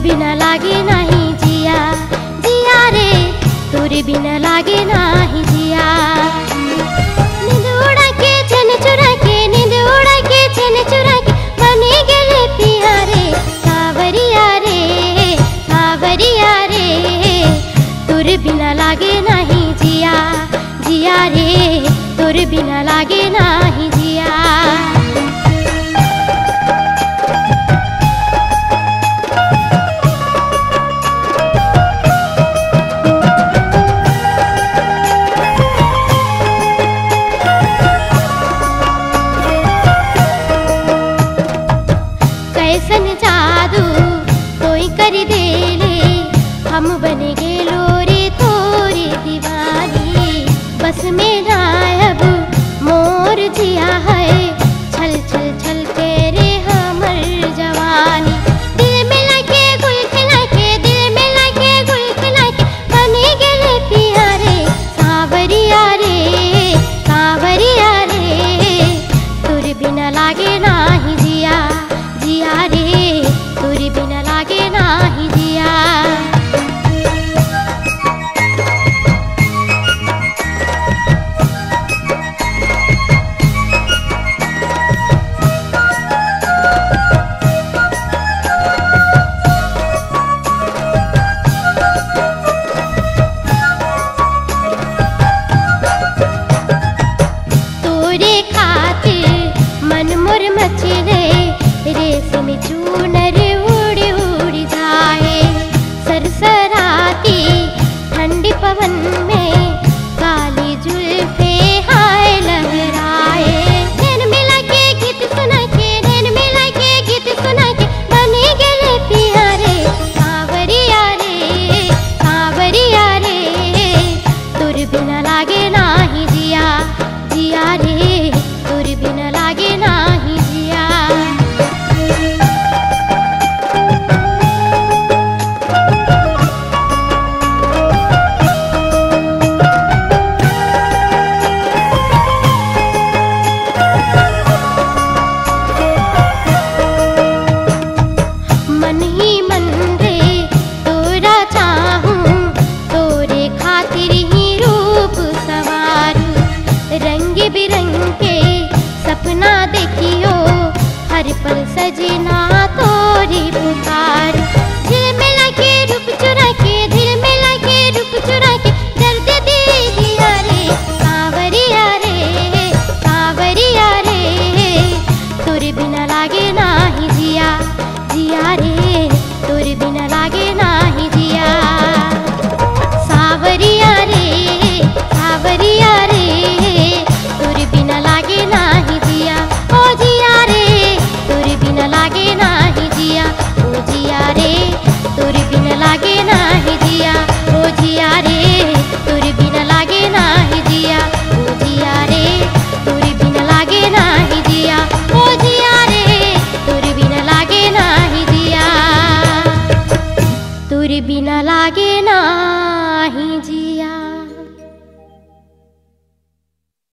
बिना लागे नाही जिया, जिया रे तोर बिना लागे नाही जिया। नींद उड़ा के चैन चुरा के, नींद उड़ा के चैन चुरा के बने गेले पिया रे सावरिया रे, सावरिया रे तोर बिना लागे नाही जिया, जिया रे तोर बिना लागे नाही जिया। कैसन जादू कोई कर देले, हम बन गेलो रे तोरी दीवानी। बस में नायब मोर जिया है, छल छल छल के रे हमर जवानी। दिल में लगे गुल खिला के, दिल में लगे गुल खिला के बने गेले पिया रे सावरिया रे, सावरिया रे तोर बिना लागे नाही जिया, जिया रे तोर बिना लागे नाही जिया। तोरे खातिर मन मोर मचले, रेशम चूनर उड़ उड़ जाए। सरसराती ठंडी पवन में काली जुल्फे हाय लहराए। नैन मिला के गीत सुना के, नैन मिला के गीत सुना के बने गेले पिया रे सावरिया रे, सावरिया रे तोर बिना लागे नाही जिया, जिया रे तोर बिना लागे नाही जिया। मन ही मन रे तोरा चाहूं, तोरे खातिर ही रूप सवारूं। रंग बिरंगे सपना देखियो, हर पल सजना तोरी पुकार। दिल में लगे रूप चुरा के, दिल में लगे रूप चुरा के दर्द दे दिया रे सावरिया रे, सावरिया रे तोर बिना लागे नाही जिया, जिया रे तोर बिना लागे नाही जिया। सावरिया रे, सावरिया रे तोर बिना लागे नाही जिया। ओ जिया रे तोर बिना लागे नाही जिया, ओ जिया रे तोर बिना लागे नाही जिया। ओ जिया रे तोर बिना लागे नाही जिया, ओ जिया रे तोर बिना लागे नाही जिया। ओ जिया रे तोर बिना लागे नाही जिया, तोर बिना लागे नाही जिया।